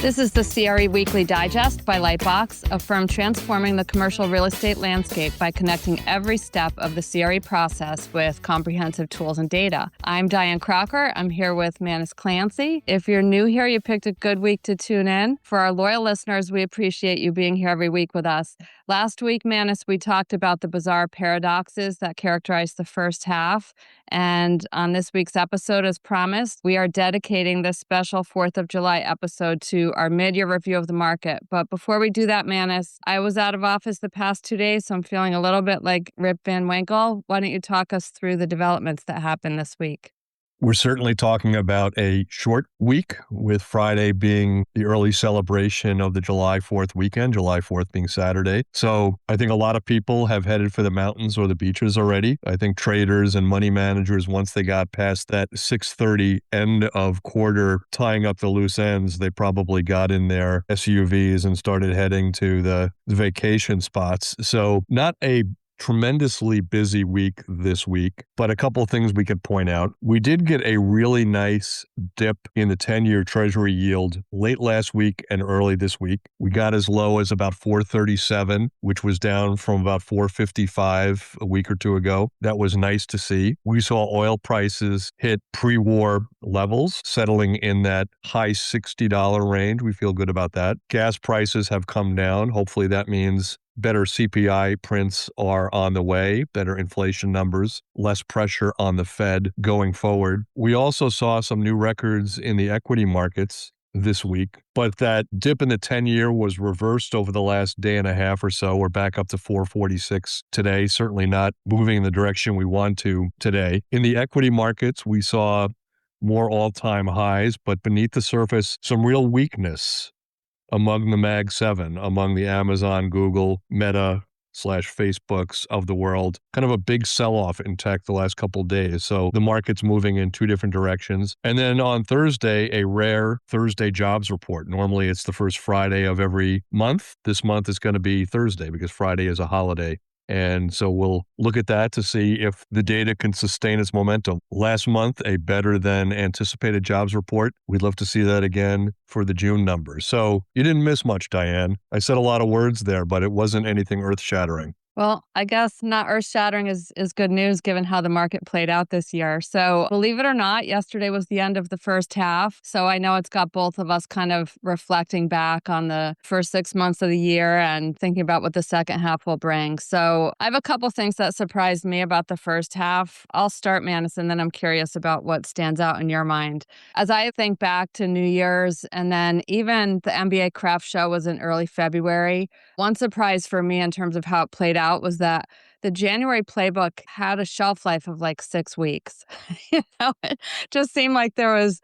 This is the CRE Weekly Digest by LightBox, a firm transforming the commercial real estate landscape by connecting every step of the CRE process with comprehensive tools and data. I'm Dianne Crocker. I'm here with Manus Clancy. If you're new here, you picked a good week to tune in. For our loyal listeners, we appreciate you being here every week with us. Last week, Manus, we talked about the bizarre paradoxes that characterize the first half. And on this week's episode, as promised, we are dedicating this special 4th of July episode to our mid-year review of the market. But before we do that, Manus, I was out of office the past 2 days, so I'm feeling a little bit like Rip Van Winkle. Why don't you talk us through the developments that happened this week? We're certainly talking about a short week, with Friday being the early celebration of the July 4th weekend, July 4th being Saturday. So I think a lot of people have headed for the mountains or the beaches already. I think traders and money managers, once they got past that 6:30 end of quarter tying up the loose ends, they probably got in their SUVs and started heading to the vacation spots. So not a tremendously busy week this week, but a couple of things we could point out. We did get a really nice dip in the 10-year Treasury yield late last week and early this week. We got as low as about 437, which was down from about 455 a week or two ago. That was nice to see. We saw oil prices hit pre-war levels, settling in that high $60 range. We feel good about that. Gas prices have come down. Hopefully that means better CPI prints are on the way, better inflation numbers, less pressure on the Fed going forward. We also saw some new records in the equity markets this week, but that dip in the 10-year was reversed over the last day and a half or so. We're back up to 446 today, certainly not moving in the direction we want to today. In the equity markets, we saw more all-time highs, but beneath the surface, some real weakness among the Mag 7, among the Amazon, Google, Meta / Facebooks of the world. Kind of a big sell-off in tech the last couple of days. So the market's moving in two different directions. And then on Thursday, a rare Thursday jobs report. Normally it's the first Friday of every month. This month is going to be Thursday because Friday is a holiday. And so we'll look at that to see if the data can sustain its momentum. Last month, a better than anticipated jobs report. We'd love to see that again for the June numbers. So you didn't miss much, Dianne. I said a lot of words there, but it wasn't anything earth-shattering. Well, I guess not earth-shattering is good news given how the market played out this year. So believe it or not, yesterday was the end of the first half. So I know it's got both of us kind of reflecting back on the first 6 months of the year and thinking about what the second half will bring. So I have a couple things that surprised me about the first half. I'll start, Manus, and then I'm curious about what stands out in your mind. As I think back to New Year's, and then even the NBA Craft Show was in early February, one surprise for me in terms of how it played out was that the January playbook had a shelf life of like 6 weeks. It just seemed like there was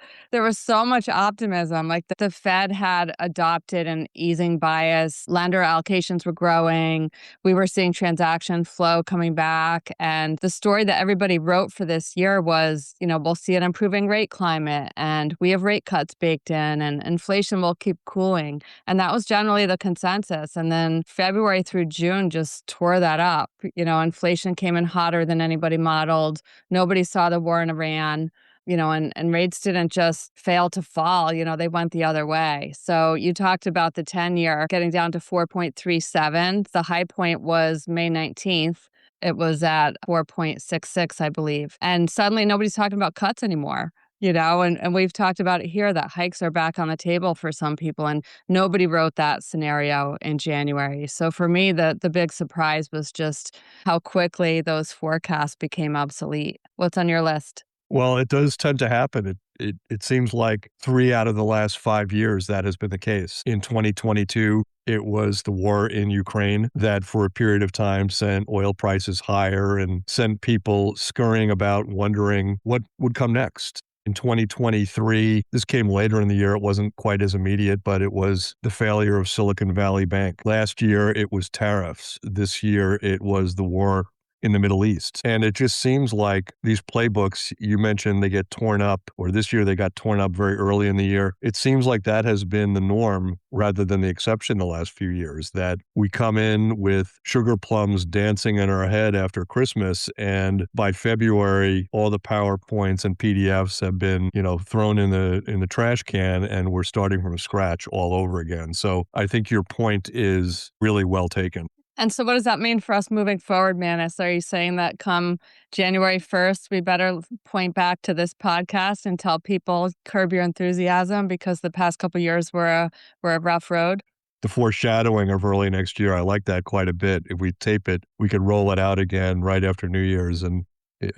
so much optimism. Like the Fed had adopted an easing bias. Lender allocations were growing. We were seeing transaction flow coming back. And the story that everybody wrote for this year was, we'll see an improving rate climate and we have rate cuts baked in and inflation will keep cooling. And that was generally the consensus. And then February through June just tore that up. Inflation came in hotter than anybody modeled. Nobody saw the war in Iran, and rates didn't just fail to fall, they went the other way. So you talked about the 10-year getting down to 4.37. The high point was May 19th. It was at 4.66, I believe. And suddenly nobody's talking about cuts anymore. And we've talked about it here that hikes are back on the table for some people, and nobody wrote that scenario in January. So for me, the big surprise was just how quickly those forecasts became obsolete. What's on your list? Well, it does tend to happen. It seems like 3 out of the last 5 years that has been the case. In 2022, it was the war in Ukraine that for a period of time sent oil prices higher and sent people scurrying about wondering what would come next. In 2023, this came later in the year. It wasn't quite as immediate, but it was the failure of Silicon Valley Bank. Last year, it was tariffs. This year, it was the war in the Middle East. And it just seems like these playbooks, you mentioned they get torn up, or this year they got torn up very early in the year. It seems like that has been the norm rather than the exception the last few years, that we come in with sugar plums dancing in our head after Christmas, and by February, all the PowerPoints and PDFs have been, thrown in the trash can, and we're starting from scratch all over again. So I think your point is really well taken. And so what does that mean for us moving forward, Manus? Are you saying that come January 1st, we better point back to this podcast and tell people curb your enthusiasm because the past couple of years were a rough road? The foreshadowing of early next year, I like that quite a bit. If we tape it, we could roll it out again right after New Year's and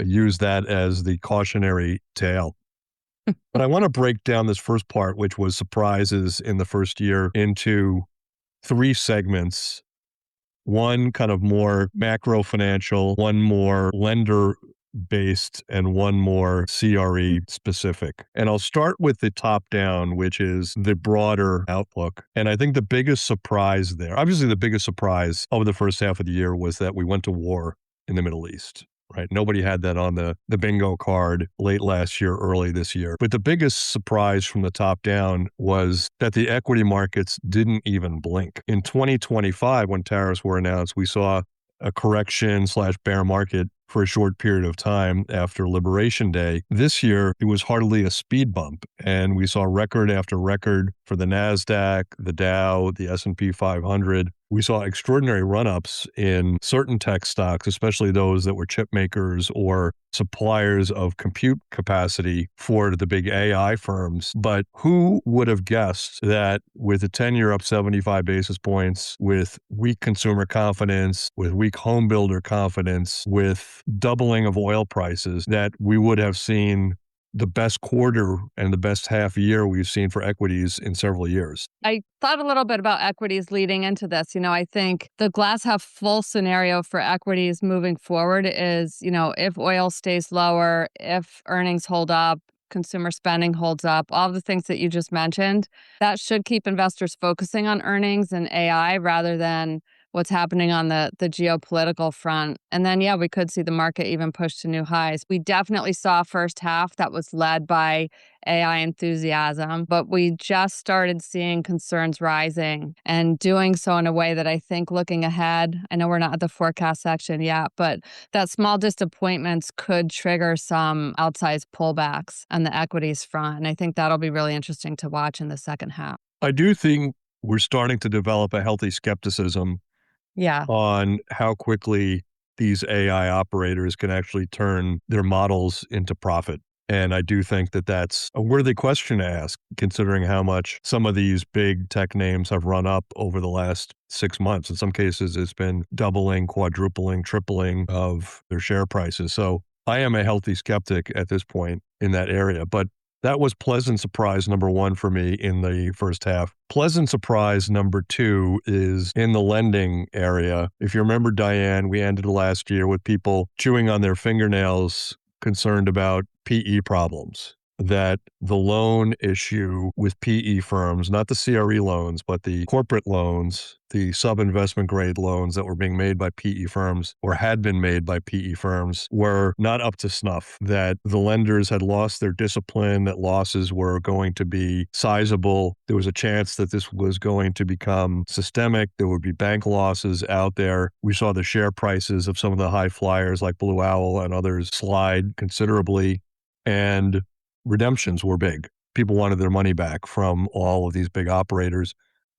use that as the cautionary tale. But I want to break down this first part, which was surprises in the first year, into 3 segments. One kind of more macro financial, one more lender based, and one more CRE specific. And I'll start with the top down, which is the broader outlook. And I think the biggest surprise there, obviously the biggest surprise over the first half of the year, was that we went to war in the Middle East. Right. Nobody had that on the bingo card late last year, early this year. But the biggest surprise from the top down was that the equity markets didn't even blink. In 2025, when tariffs were announced, we saw a correction/bear market for a short period of time after Liberation Day. This year, it was hardly a speed bump, and we saw record after record for the NASDAQ, the Dow, the S&P 500. We saw extraordinary run-ups in certain tech stocks, especially those that were chip makers or suppliers of compute capacity for the big AI firms. But who would have guessed that with the 10-year up 75 basis points, with weak consumer confidence, with weak home builder confidence, with doubling of oil prices, that we would have seen the best quarter and the best half year we've seen for equities in several years? I thought a little bit about equities leading into this. I think the glass half full scenario for equities moving forward is, if oil stays lower, if earnings hold up, consumer spending holds up, all the things that you just mentioned, that should keep investors focusing on earnings and AI rather than what's happening on the geopolitical front. And then, we could see the market even push to new highs. We definitely saw a first half that was led by AI enthusiasm, but we just started seeing concerns rising and doing so in a way that I think looking ahead, I know we're not at the forecast section yet, but that small disappointments could trigger some outsized pullbacks on the equities front. And I think that'll be really interesting to watch in the second half. I do think we're starting to develop a healthy skepticism on how quickly these AI operators can actually turn their models into profit. And I do think that that's a worthy question to ask, considering how much some of these big tech names have run up over the last 6 months. In some cases, it's been doubling, quadrupling, tripling of their share prices. So I am a healthy skeptic at this point in that area. But that was pleasant surprise number 1 for me in the first half. Pleasant surprise number 2 is in the lending area. If you remember, Dianne, we ended last year with people chewing on their fingernails, concerned about PE problems, that the loan issue with PE firms, not the CRE loans, but the corporate loans, the sub-investment grade loans that were being made by PE firms or had been made by PE firms, were not up to snuff, that the lenders had lost their discipline, that losses were going to be sizable. There was a chance that this was going to become systemic. There would be bank losses out there. We saw the share prices of some of the high flyers like Blue Owl and others slide considerably, and redemptions were big. People wanted their money back from all of these big operators.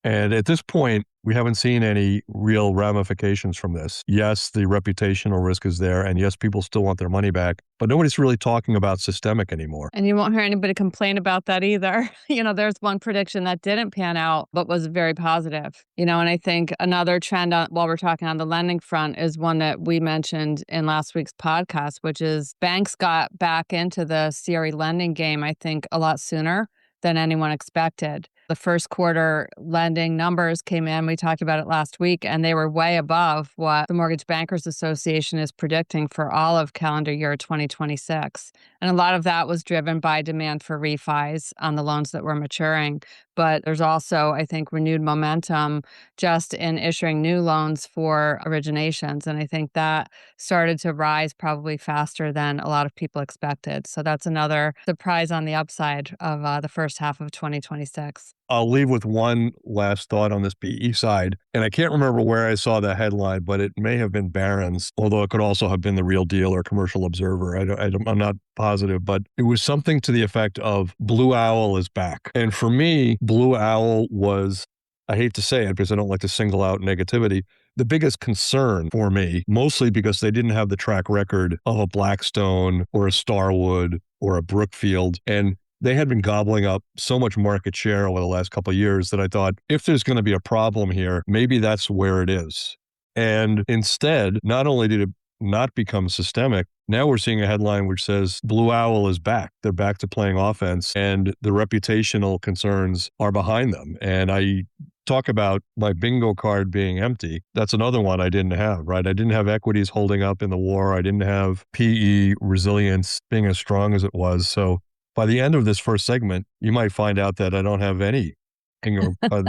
And at this point, we haven't seen any real ramifications from this. Yes, the reputational risk is there, and yes, people still want their money back, but nobody's really talking about systemic anymore. And you won't hear anybody complain about that either. There's one prediction that didn't pan out, but was very positive. And I think another trend while we're talking on the lending front is one that we mentioned in last week's podcast, which is banks got back into the CRE lending game, I think, a lot sooner than anyone expected. The first quarter lending numbers came in. We talked about it last week, and they were way above what the Mortgage Bankers Association is predicting for all of calendar year 2026. And a lot of that was driven by demand for refis on the loans that were maturing. But there's also, I think, renewed momentum just in issuing new loans for originations. And I think that started to rise probably faster than a lot of people expected. So that's another surprise on the upside of the first half of 2026. I'll leave with one last thought on this PE side. And I can't remember where I saw the headline, but it may have been Barron's, although it could also have been the Real Deal or Commercial Observer. I'm not positive, but it was something to the effect of Blue Owl is back. And for me, Blue Owl was, I hate to say it because I don't like to single out negativity, the biggest concern for me, mostly because they didn't have the track record of a Blackstone or a Starwood or a Brookfield. And they had been gobbling up so much market share over the last couple of years that I thought, if there's going to be a problem here, maybe that's where it is. And instead, not only did it not become systemic, now we're seeing a headline which says Blue Owl is back. They're back to playing offense, and the reputational concerns are behind them. And I talk about my bingo card being empty. That's another one I didn't have, right? I didn't have equities holding up in the war. I didn't have PE resilience being as strong as it was. So by the end of this first segment, you might find out that I don't have any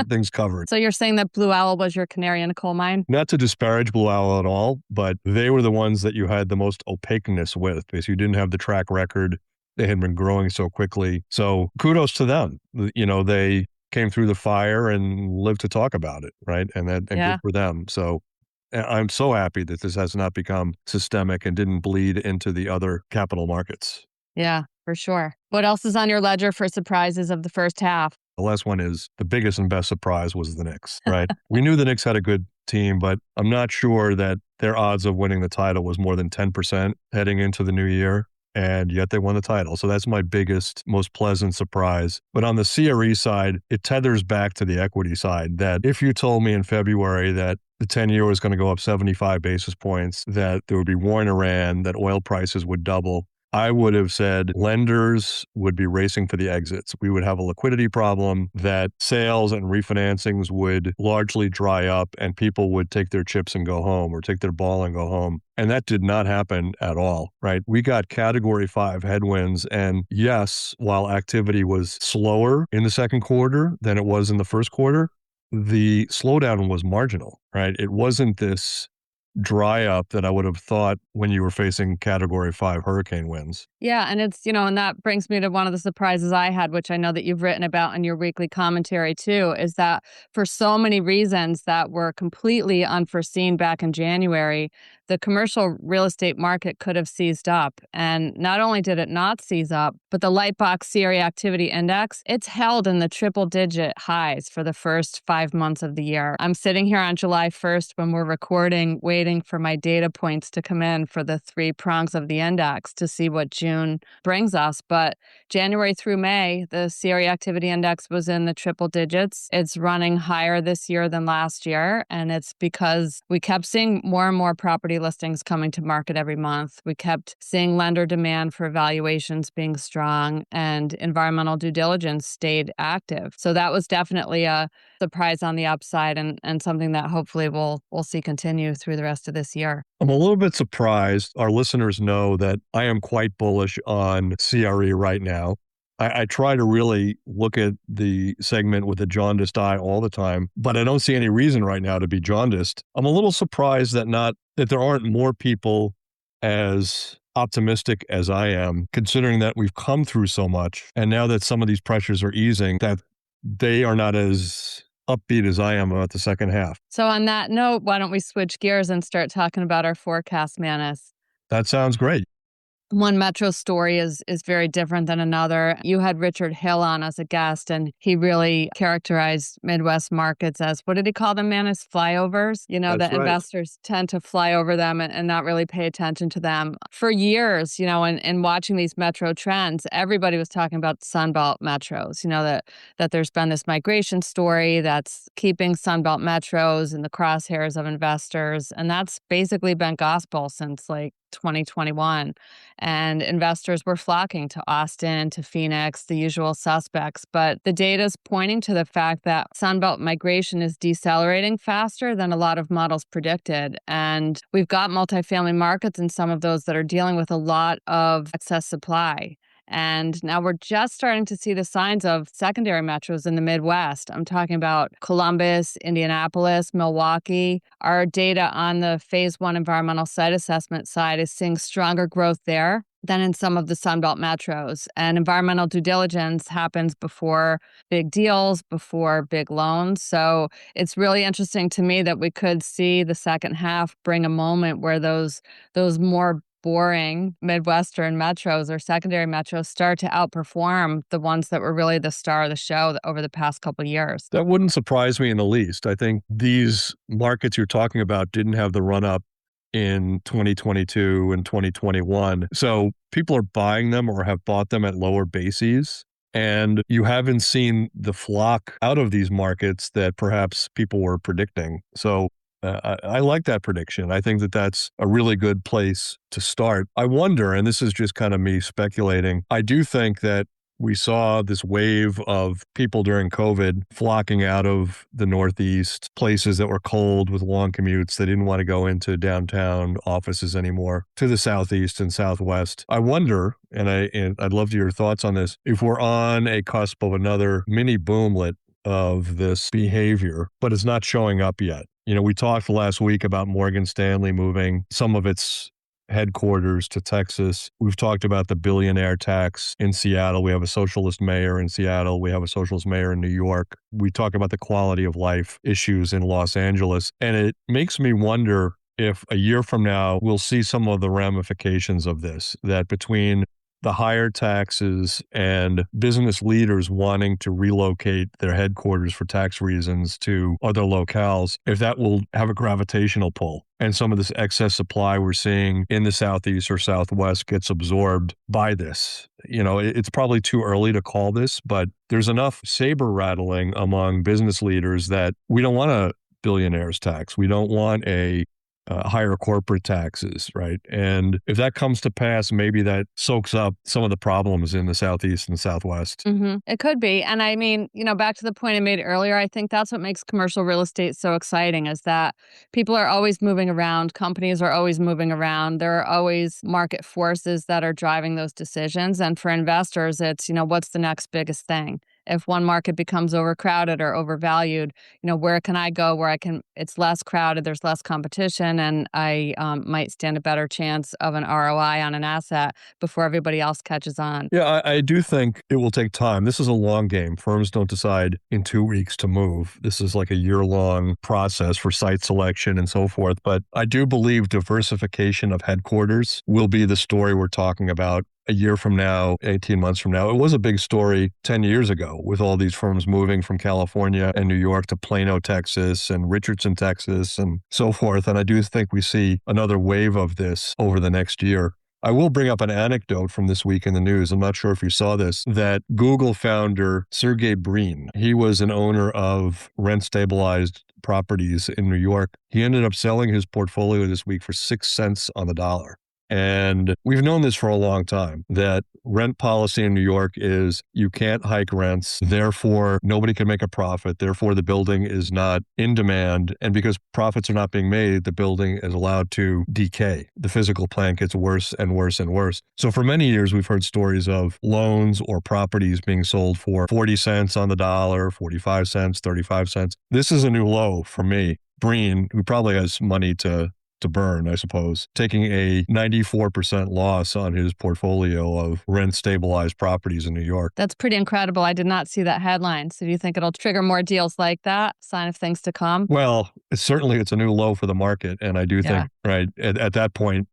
things covered. So you're saying that Blue Owl was your canary in a coal mine? Not to disparage Blue Owl at all, but they were the ones that you had the most opaqueness with because you didn't have the track record. They had been growing so quickly. So kudos to them. They came through the fire and lived to talk about it, right? And good for them. So I'm so happy that this has not become systemic and didn't bleed into the other capital markets. Yeah, for sure. What else is on your ledger for surprises of the first half? The last one is the biggest and best surprise was the Knicks, right? We knew the Knicks had a good team, but I'm not sure that their odds of winning the title was more than 10% heading into the new year. And yet they won the title. So that's my biggest, most pleasant surprise. But on the CRE side, it tethers back to the equity side that if you told me in February that the 10-year was going to go up 75 basis points, that there would be war in Iran, that oil prices would double, I would have said lenders would be racing for the exits. We would have a liquidity problem, that sales and refinancings would largely dry up and people would take their chips and go home or take their ball and go home. And that did not happen at all, right? We got category 5 headwinds. And yes, while activity was slower in the second quarter than it was in the first quarter, the slowdown was marginal, right? It wasn't this dry up that I would have thought when you were facing category 5 hurricane winds. Yeah. And it's, and that brings me to one of the surprises I had, which I know that you've written about in your weekly commentary too, is that for so many reasons that were completely unforeseen back in January, the commercial real estate market could have seized up. And not only did it not seize up, but the LightBox CRE Activity Index, it's held in the triple digit highs for the first 5 months of the year. I'm sitting here on July 1st when we're recording, waiting for my data points to come in for the 3 prongs of the index to see what June brings us. But January through May, the CRE Activity Index was in the triple digits. It's running higher this year than last year. And it's because we kept seeing more and more property listings coming to market every month. We kept seeing lender demand for valuations being strong, and environmental due diligence stayed active. So that was definitely a surprise on the upside, and something that hopefully we'll see continue through the rest of this year. I'm a little bit surprised. Our listeners know that I am quite bullish on CRE right now. I try to really look at the segment with a jaundiced eye all the time, but I don't see any reason right now to be jaundiced. I'm a little surprised that there aren't more people as optimistic as I am, considering that we've come through so much. And now that some of these pressures are easing, that they are not as upbeat as I am about the second half. So on that note, why don't we switch gears and start talking about our forecast, Manus? That sounds great. One metro story is very different than another. You had Richard Hill on as a guest, and he really characterized Midwest markets as, what did he call them, Manus? Flyovers? That's that right. Investors tend to fly over them and not really pay attention to them. For years, in watching these metro trends, everybody was talking about Sunbelt metros, that there's been this migration story that's keeping Sunbelt metros in the crosshairs of investors. And that's basically been gospel since 2021. and investors were flocking to Austin, to Phoenix, the usual suspects. But the data is pointing to the fact that Sunbelt migration is decelerating faster than a lot of models predicted. And we've got multifamily markets in some of those that are dealing with a lot of excess supply. And now we're just starting to see the signs of secondary metros in the Midwest. I'm talking about Columbus, Indianapolis, Milwaukee. Our data on the phase one environmental site assessment side is seeing stronger growth there than in some of the Sunbelt metros. And environmental due diligence happens before big deals, before big loans. So it's really interesting to me that we could see the second half bring a moment where those more boring Midwestern metros or secondary metros start to outperform the ones that were really the star of the show over the past couple of years. That wouldn't surprise me in the least. I think these markets you're talking about didn't have the run up in 2022 and 2021. So people are buying them or have bought them at lower bases. And you haven't seen the flock out of these markets that perhaps people were predicting. So I like that prediction. I think that that's a really good place to start. I wonder, and this is just kind of me speculating, I do think that we saw this wave of people during COVID flocking out of the Northeast, places that were cold with long commutes. They didn't want to go into downtown offices anymore, to the Southeast and Southwest. I wonder, and I'd love to hear your thoughts on this, if we're on a cusp of another mini boomlet of this behavior, but it's not showing up yet. You know, we talked last week about Morgan Stanley moving some of its headquarters to Texas. We've talked about the billionaire tax in Seattle. We have a socialist mayor in Seattle. We have a socialist mayor in New York. We talk about the quality of life issues in Los Angeles. And it makes me wonder if a year from now, we'll see some of the ramifications of this, that between the higher taxes and business leaders wanting to relocate their headquarters for tax reasons to other locales, if that will have a gravitational pull and some of this excess supply we're seeing in the Southeast or Southwest gets absorbed by this. You know, it's probably too early to call this, but there's enough saber rattling among business leaders that we don't want a billionaire's tax. We don't want a higher corporate taxes, right? And if that comes to pass, maybe that soaks up some of the problems in the Southeast and Southwest. Mm-hmm. It could be. And I mean, back to the point I made earlier, I think that's what makes commercial real estate so exciting is that people are always moving around. Companies are always moving around. There are always market forces that are driving those decisions. And for investors, it's, what's the next biggest thing? If one market becomes overcrowded or overvalued, where can I go where it's less crowded, there's less competition, and I might stand a better chance of an ROI on an asset before everybody else catches on. Yeah, I do think it will take time. This is a long game. Firms don't decide in 2 weeks to move. This is like a year-long process for site selection and so forth. But I do believe diversification of headquarters will be the story we're talking about a year from now, 18 months from now. It was a big story 10 years ago with all these firms moving from California and New York to Plano, Texas, and Richardson, Texas, and so forth. And I do think we see another wave of this over the next year. I will bring up an anecdote from this week in the news. I'm not sure if you saw this, that Google founder Sergey Brin, he was an owner of rent-stabilized properties in New York. He ended up selling his portfolio this week for 6 cents on the dollar. And we've known this for a long time, that rent policy in New York is you can't hike rents, therefore nobody can make a profit, therefore the building is not in demand, and because profits are not being made, the building is allowed to decay. The physical plant gets worse and worse and worse. So for many years, we've heard stories of loans or properties being sold for 40 cents on the dollar, 45 cents, 35 cents. This is a new low for me. Breen, who probably has money to burn, I suppose, taking a 94% loss on his portfolio of rent-stabilized properties in New York. That's pretty incredible. I did not see that headline. So do you think it'll trigger more deals like that? Sign of things to come? Well, certainly it's a new low for the market. And I do think, right, at that point,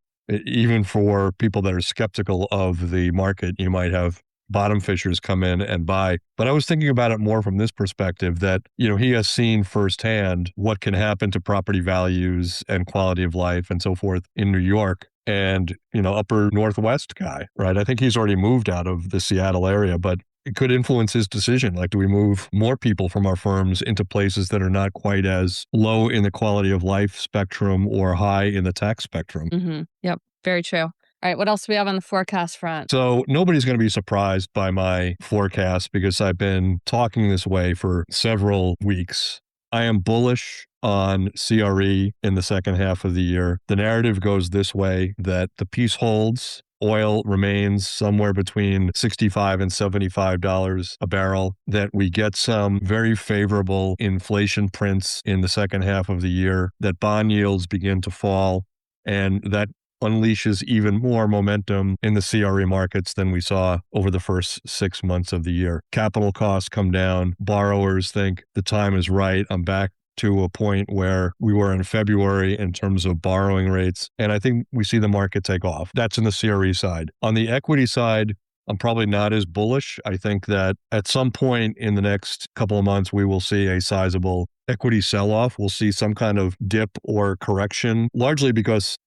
even for people that are skeptical of the market, you might have bottom fishers come in and buy. But I was thinking about it more from this perspective that, he has seen firsthand what can happen to property values and quality of life and so forth in New York. And, upper Northwest guy, right? I think he's already moved out of the Seattle area, but it could influence his decision. Like, do we move more people from our firms into places that are not quite as low in the quality of life spectrum or high in the tax spectrum? Mm-hmm. Yep. Very true. All right, what else do we have on the forecast front? So nobody's going to be surprised by my forecast because I've been talking this way for several weeks. I am bullish on CRE in the second half of the year. The narrative goes this way, that the piece holds. Oil remains somewhere between $65 and $75 a barrel, that we get some very favorable inflation prints in the second half of the year, that bond yields begin to fall, and that unleashes even more momentum in the CRE markets than we saw over the first 6 months of the year. Capital costs come down. Borrowers think the time is right. I'm back to a point where we were in February in terms of borrowing rates. And I think we see the market take off. That's in the CRE side. On the equity side, I'm probably not as bullish. I think that at some point in the next couple of months, we will see a sizable equity sell-off. We'll see some kind of dip or correction, largely because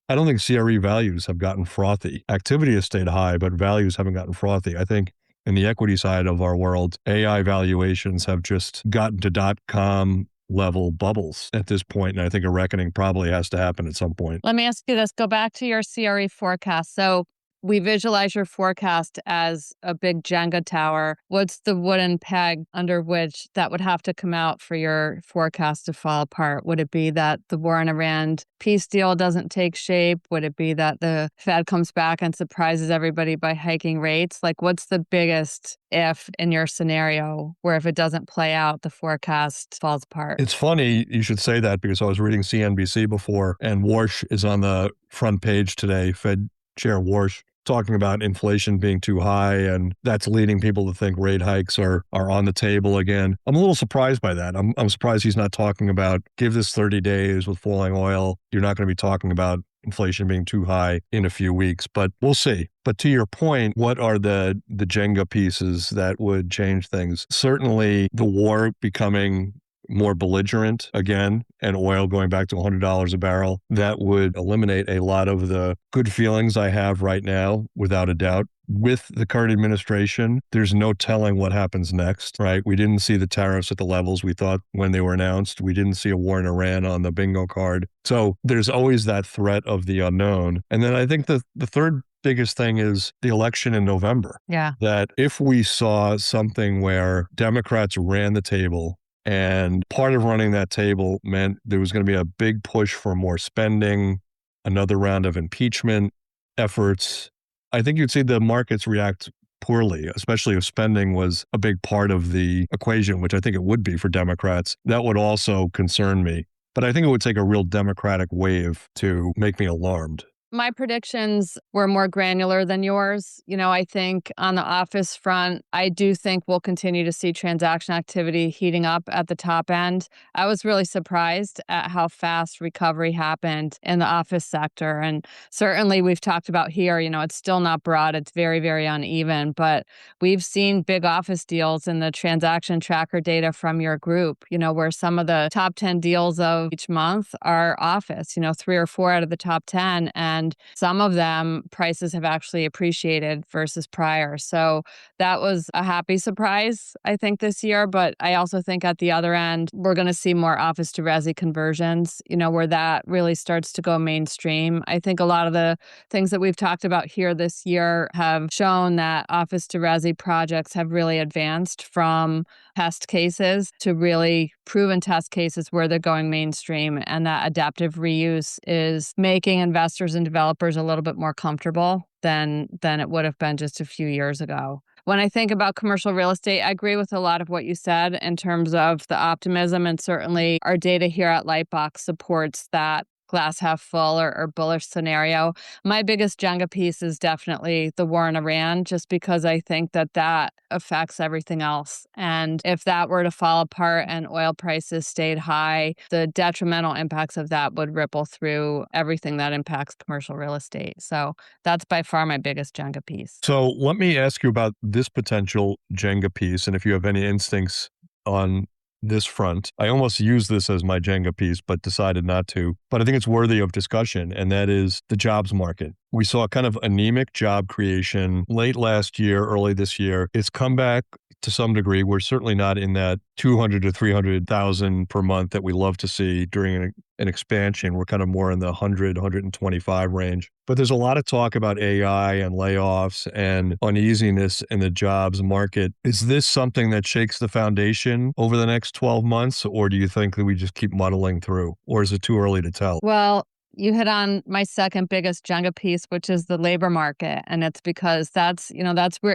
I don't think CRE values have gotten frothy. Activity has stayed high, but values haven't gotten frothy. I think in the equity side of our world, AI valuations have just gotten to .com level bubbles at this point, and I think a reckoning probably has to happen at some point. Let me ask you this. Go back to your CRE forecast. So we visualize your forecast as a big Jenga tower. What's the wooden peg under which that would have to come out for your forecast to fall apart? Would it be that the war in Iran peace deal doesn't take shape? Would it be that the Fed comes back and surprises everybody by hiking rates? Like, what's the biggest if in your scenario where if it doesn't play out, the forecast falls apart? It's funny you should say that because I was reading CNBC before, and Warsh is on the front page today, Fed Chair Warsh, talking about inflation being too high, and that's leading people to think rate hikes are on the table again. I'm a little surprised by that. I'm surprised he's not talking about give this 30 days with falling oil. You're not going to be talking about inflation being too high in a few weeks, but we'll see. But to your point, what are the Jenga pieces that would change things? Certainly the war becoming more belligerent again, and oil going back to $100 a barrel, that would eliminate a lot of the good feelings I have right now, without a doubt. With the current administration, there's no telling what happens next, right? We didn't see the tariffs at the levels we thought when they were announced. We didn't see a war in Iran on the bingo card. So there's always that threat of the unknown. And then I think the third biggest thing is the election in November. Yeah. That if we saw something where Democrats ran the table, and part of running that table meant there was going to be a big push for more spending, another round of impeachment efforts, I think you'd see the markets react poorly, especially if spending was a big part of the equation, which I think it would be for Democrats. That would also concern me. But I think it would take a real Democratic wave to make me alarmed. My predictions were more granular than yours. I think on the office front, I do think we'll continue to see transaction activity heating up at the top end. I was really surprised at how fast recovery happened in the office sector. And certainly we've talked about here, it's still not broad. It's very, very uneven. But we've seen big office deals in the transaction tracker data from your group, where some of the top 10 deals of each month are office, 3 or 4 out of the top 10. And some of them prices have actually appreciated versus prior. So that was a happy surprise, I think, this year. But I also think at the other end, we're going to see more office to resi conversions, where that really starts to go mainstream. I think a lot of the things that we've talked about here this year have shown that office to resi projects have really advanced from test cases to really proven test cases where they're going mainstream, and that adaptive reuse is making investors and developers a little bit more comfortable than it would have been just a few years ago. When I think about commercial real estate, I agree with a lot of what you said in terms of the optimism, and certainly our data here at LightBox supports that glass half full or bullish scenario. My biggest Jenga piece is definitely the war in Iran, just because I think that affects everything else. And if that were to fall apart and oil prices stayed high, the detrimental impacts of that would ripple through everything that impacts commercial real estate. So that's by far my biggest Jenga piece. So let me ask you about this potential Jenga piece, and if you have any instincts on this front. I almost used this as my Jenga piece, but decided not to. But I think it's worthy of discussion, and that is the jobs market. We saw kind of anemic job creation late last year, early this year. It's come back to some degree. We're certainly not in that 200 to 300,000 per month that we love to see during an expansion. We're kind of more in the 100, 125 range. But there's a lot of talk about AI and layoffs and uneasiness in the jobs market. Is this something that shakes the foundation over the next 12 months, or do you think that we just keep muddling through, or is it too early to tell? Well, you hit on my second biggest Jenga piece, which is the labor market. And it's because that's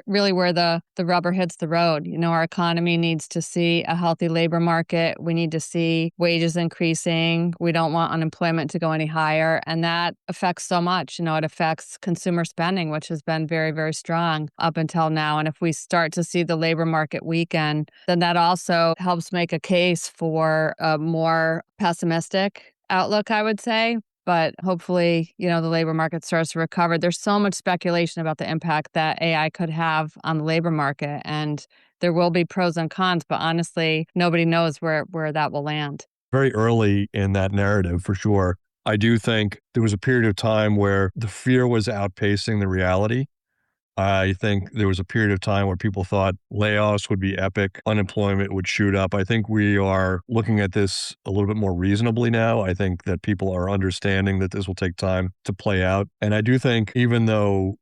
really where the rubber hits the road. Our economy needs to see a healthy labor market. We need to see wages increasing. We don't want unemployment to go any higher. And that affects so much. It affects consumer spending, which has been very, very strong up until now. And if we start to see the labor market weaken, then that also helps make a case for a more pessimistic outlook, I would say. But hopefully, the labor market starts to recover. There's so much speculation about the impact that AI could have on the labor market. And there will be pros and cons, but honestly, nobody knows where that will land. Very early in that narrative, for sure. I do think there was a period of time where the fear was outpacing the reality. I think there was a period of time where people thought layoffs would be epic, unemployment would shoot up. I think we are looking at this a little bit more reasonably now. I think that people are understanding that this will take time to play out. And I do think even though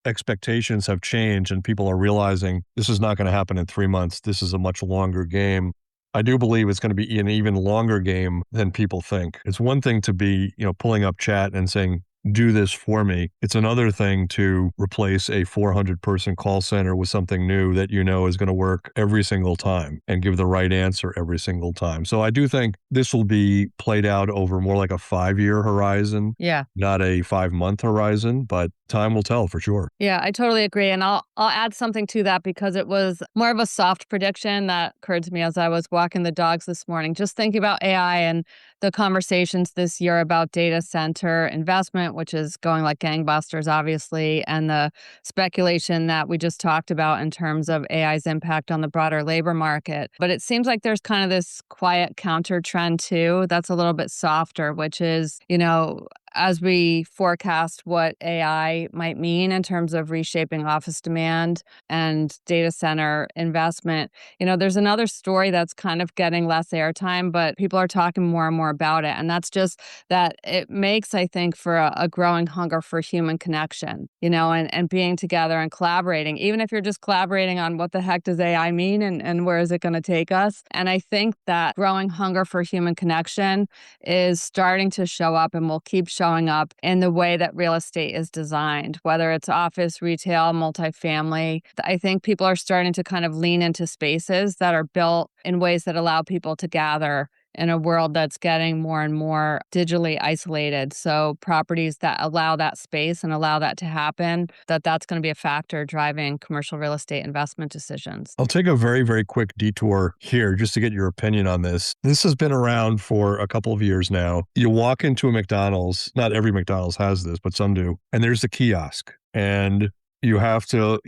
expectations have changed and people are realizing this is not going to happen in 3 months, this is a much longer game. I do believe it's going to be an even longer game than people think. It's one thing to be, pulling up chat and saying, do this for me. It's another thing to replace a 400-person call center with something new that is going to work every single time and give the right answer every single time. So I do think this will be played out over more like a 5-year horizon, not a 5-month horizon, but time will tell for sure. Yeah, I totally agree. And I'll add something to that because it was more of a soft prediction that occurred to me as I was walking the dogs this morning. Just thinking about AI and the conversations this year about data center investment, which is going like gangbusters, obviously, and the speculation that we just talked about in terms of AI's impact on the broader labor market. But it seems like there's kind of this quiet counter trend too that's a little bit softer, which is, as we forecast what AI might mean in terms of reshaping office demand and data center investment, there's another story that's kind of getting less airtime, but people are talking more and more about it. And that's just that it makes, I think, for a growing hunger for human connection, and being together and collaborating, even if you're just collaborating on what the heck does AI mean and where is it going to take us. And I think that growing hunger for human connection is starting to show up and will keep showing up in the way that real estate is designed, whether it's office, retail, multifamily. I think people are starting to kind of lean into spaces that are built in ways that allow people to gather in a world that's getting more and more digitally isolated. So properties that allow that space and allow that to happen, that's going to be a factor driving commercial real estate investment decisions. I'll take a very, very quick detour here just to get your opinion on this. This has been around for a couple of years now. You walk into a McDonald's, not every McDonald's has this, but some do, and there's the kiosk. And you have to,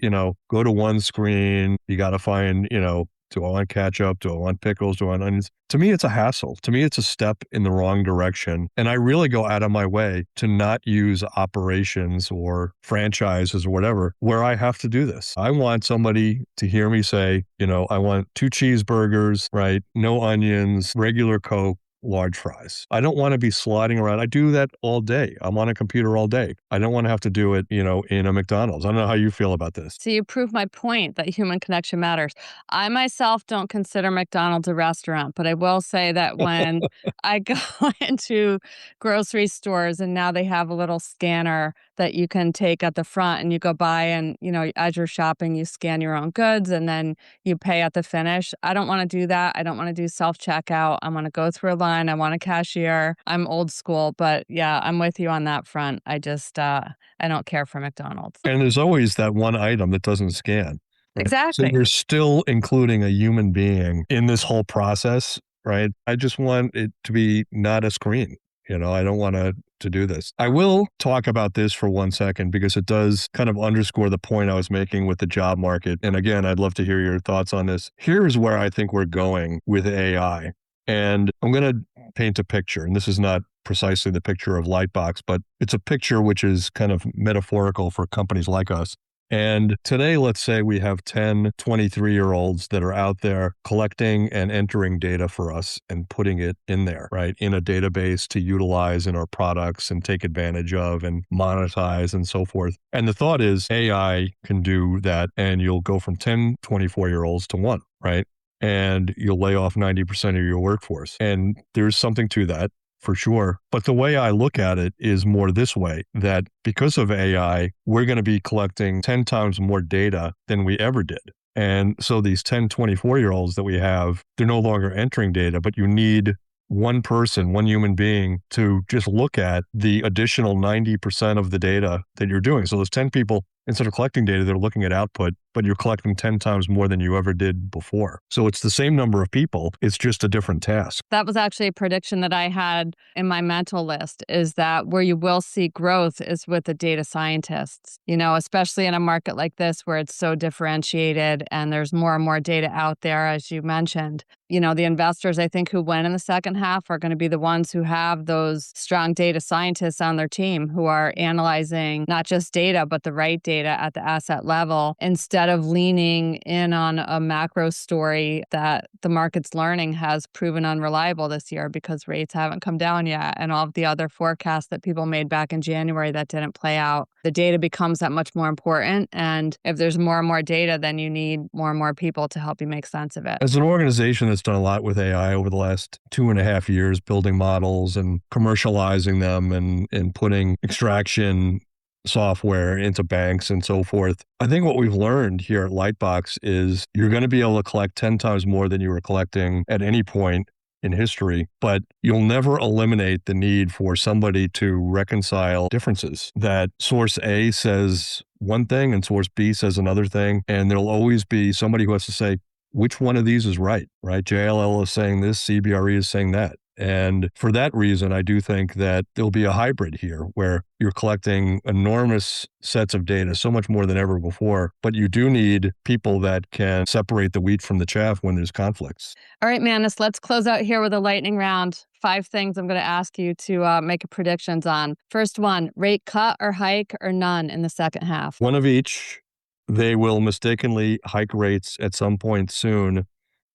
go to one screen. You got to find, do I want ketchup? Do I want pickles? Do I want onions? To me, it's a hassle. To me, it's a step in the wrong direction. And I really go out of my way to not use operations or franchises or whatever where I have to do this. I want somebody to hear me say, I want 2 cheeseburgers, right? No onions, regular Coke, large fries. I don't want to be sliding around. I do that all day. I'm on a computer all day. I don't want to have to do it, in a McDonald's. I don't know how you feel about this. So you prove my point that human connection matters. I myself don't consider McDonald's a restaurant, but I will say that when I go into grocery stores and now they have a little scanner that you can take at the front and you go by and, as you're shopping, you scan your own goods and then you pay at the finish. I don't want to do that. I don't want to do self-checkout. I want to go through a line. I want a cashier. I'm old school, but yeah, I'm with you on that front. I just, I don't care for McDonald's. And there's always that one item that doesn't scan. Right? Exactly. So you're still including a human being in this whole process, right? I just want it to be not a screen. I don't want to do this. I will talk about this for 1 second because it does kind of underscore the point I was making with the job market. And again, I'd love to hear your thoughts on this. Here's where I think we're going with AI. And I'm going to paint a picture. And this is not precisely the picture of LightBox, but it's a picture which is kind of metaphorical for companies like us. And today, let's say we have 10, 23-year-olds that are out there collecting and entering data for us and putting it in there, right, in a database to utilize in our products and take advantage of and monetize and so forth. And the thought is AI can do that, and you'll go from 10, 24-year-olds to one, right? And you'll lay off 90% of your workforce. And there's something to that, for sure. But the way I look at it is more this way, that because of AI, we're going to be collecting 10 times more data than we ever did. And so these 10, 24-year-olds that we have, they're no longer entering data, but you need one person, one human being to just look at the additional 90% of the data that you're doing. So those 10 people, instead of collecting data, they're looking at output, but you're collecting 10 times more than you ever did before. So it's the same number of people. It's just a different task. That was actually a prediction that I had in my mental list, is that where you will see growth is with the data scientists, especially in a market like this where it's so differentiated and there's more and more data out there, as you mentioned. The investors, I think, who win in the second half are going to be the ones who have those strong data scientists on their team who are analyzing not just data, but the right data at the asset level, instead of leaning in on a macro story that the market's learning has proven unreliable this year because rates haven't come down yet and all of the other forecasts that people made back in January that didn't play out. The data becomes that much more important. And if there's more and more data, then you need more and more people to help you make sense of it. As an organization that's done a lot with AI over the last 2.5 years, building models and commercializing them and putting extraction software into banks and so forth. I think what we've learned here at Lightbox is you're going to be able to collect 10 times more than you were collecting at any point in history, but you'll never eliminate the need for somebody to reconcile differences. That source A says one thing and source B says another thing, and there'll always be somebody who has to say, which one of these is right? JLL is saying this, CBRE is saying that. And for that reason, I do think that there'll be a hybrid here where you're collecting enormous sets of data, so much more than ever before, but you do need people that can separate the wheat from the chaff when there's conflicts. All right, Manus, let's close out here with a lightning round. 5 things I'm going to ask you to make predictions on. First one, rate cut or hike or none in the second half? One of each. They will mistakenly hike rates at some point soon.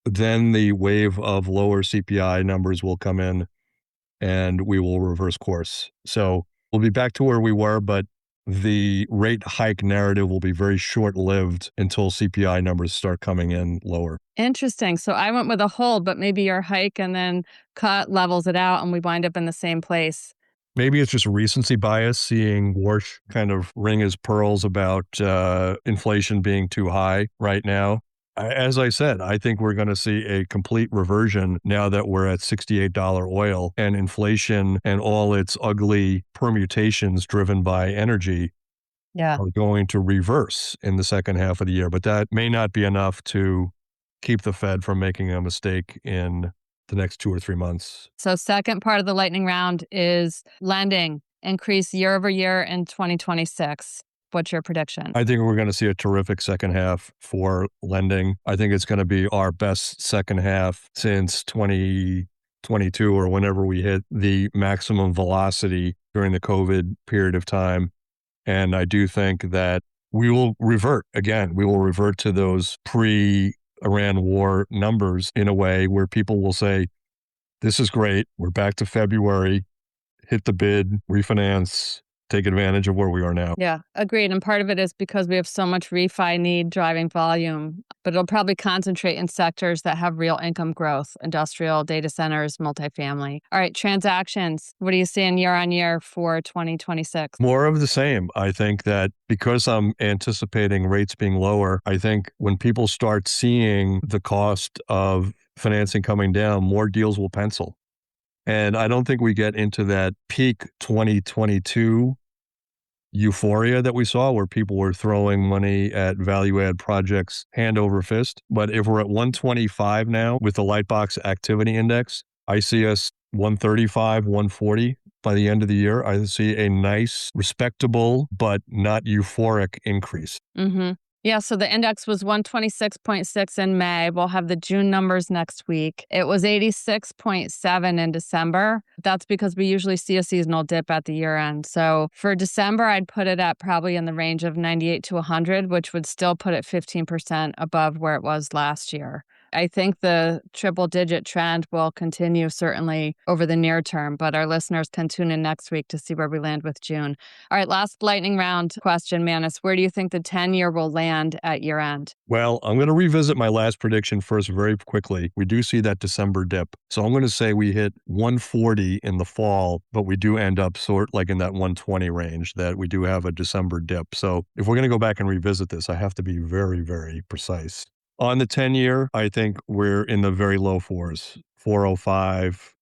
Then the wave of lower CPI numbers will come in and we will reverse course. So we'll be back to where we were, but the rate hike narrative will be very short-lived until CPI numbers start coming in lower. Interesting. So I went with a hold, but maybe your hike and then cut levels it out and we wind up in the same place. Maybe it's just recency bias, seeing Warsh kind of ring his pearls about inflation being too high right now. As I said, I think we're going to see a complete reversion now that we're at $68 oil, and inflation and all its ugly permutations driven by energy are going to reverse in the second half of the year. But that may not be enough to keep the Fed from making a mistake in the next 2 or 3 months. So second part of the lightning round is lending increase year over year in 2026. What's your prediction? I think we're going to see a terrific second half for lending. I think it's going to be our best second half since 2022 or whenever we hit the maximum velocity during the COVID period of time. And I do think that we will revert again. We will revert to those pre-Iran war numbers in a way where people will say, this is great. We're back to February, hit the bid, refinance, take advantage of where we are now. Yeah, agreed. And part of it is because we have so much refi need driving volume, but it'll probably concentrate in sectors that have real income growth, industrial, data centers, multifamily. All right, transactions. What are you seeing year on year for 2026? More of the same. I think that because I'm anticipating rates being lower, I think when people start seeing the cost of financing coming down, more deals will pencil. And I don't think we get into that peak 2022 euphoria that we saw where people were throwing money at value add projects hand over fist. But if we're at 125 now with the Lightbox Activity Index, I see us 135, 140 by the end of the year. I see a nice, respectable, but not euphoric increase. Mm-hmm. Yeah, so the index was 126.6 in May. We'll have the June numbers next week. It was 86.7 in December. That's because we usually see a seasonal dip at the year end. So for December, I'd put it at probably in the range of 98 to 100, which would still put it 15% above where it was last year. I think the triple digit trend will continue certainly over the near term, but our listeners can tune in next week to see where we land with June. All right, last lightning round question, Manus. Where do you think the 10-year will land at year end? Well, I'm going to revisit my last prediction first very quickly. We do see that December dip. So I'm going to say we hit 140 in the fall, but we do end up sort like in that 120 range, that we do have a December dip. So if we're going to go back and revisit this, I have to be very, very precise. On the 10-year, I think we're in the very low fours, 405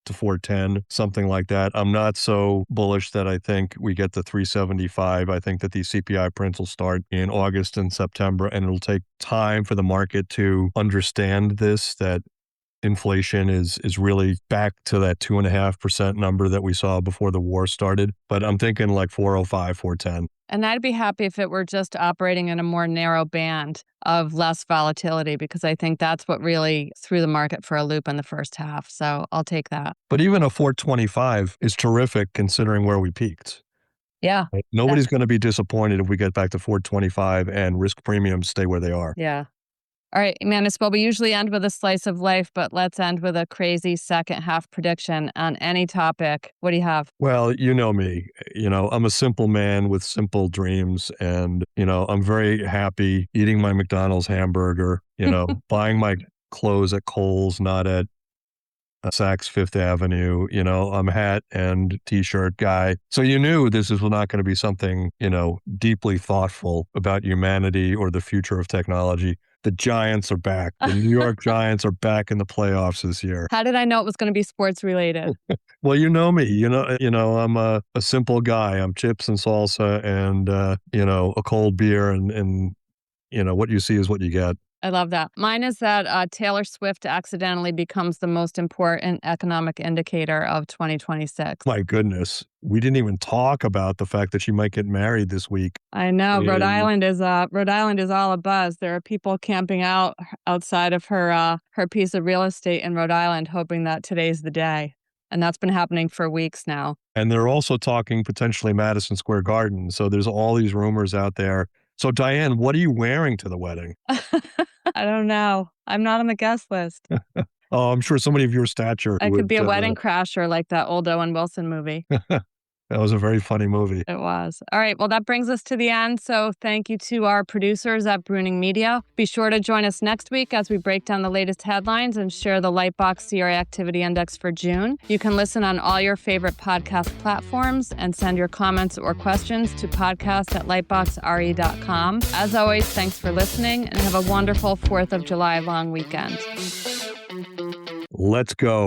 to 410, something like that. I'm not so bullish that I think we get the 375. I think that these CPI prints will start in August and September, and it'll take time for the market to understand this, that inflation is really back to that 2.5% number that we saw before the war started. But I'm thinking like 405, 410. And I'd be happy if it were just operating in a more narrow band of less volatility, because I think that's what really threw the market for a loop in the first half. So I'll take that. But even a 425 is terrific considering where we peaked. Yeah. Right? Nobody's going to be disappointed if we get back to 425 and risk premiums stay where they are. Yeah. All right, Manus, well, we usually end with a slice of life, but let's end with a crazy second half prediction on any topic. What do you have? Well, you know me, I'm a simple man with simple dreams, and, I'm very happy eating my McDonald's hamburger, buying my clothes at Kohl's, not at Saks Fifth Avenue. I'm a hat and t-shirt guy. So you knew this is not going to be something, deeply thoughtful about humanity or the future of technology. The Giants are back. The New York Giants are back in the playoffs this year. How did I know it was going to be sports related? Well, you know me. I'm a simple guy. I'm chips and salsa and a cold beer, and what you see is what you get. I love that. Mine is that Taylor Swift accidentally becomes the most important economic indicator of 2026. My goodness. We didn't even talk about the fact that she might get married this week. I know. Rhode Island is all abuzz. There are people camping out outside of her piece of real estate in Rhode Island, hoping that today's the day. And that's been happening for weeks now. And they're also talking potentially Madison Square Garden. So there's all these rumors out there. So Dianne, what are you wearing to the wedding? I don't know. I'm not on the guest list. Oh, I'm sure somebody of your stature. I could be a wedding crasher like that old Owen Wilson movie. That was a very funny movie. It was. All right. Well, that brings us to the end. So thank you to our producers at Bruning Media. Be sure to join us next week as we break down the latest headlines and share the LightBox CRE Activity Index for June. You can listen on all your favorite podcast platforms and send your comments or questions to podcast@lightboxre.com. As always, thanks for listening and have a wonderful 4th of July long weekend. Let's go.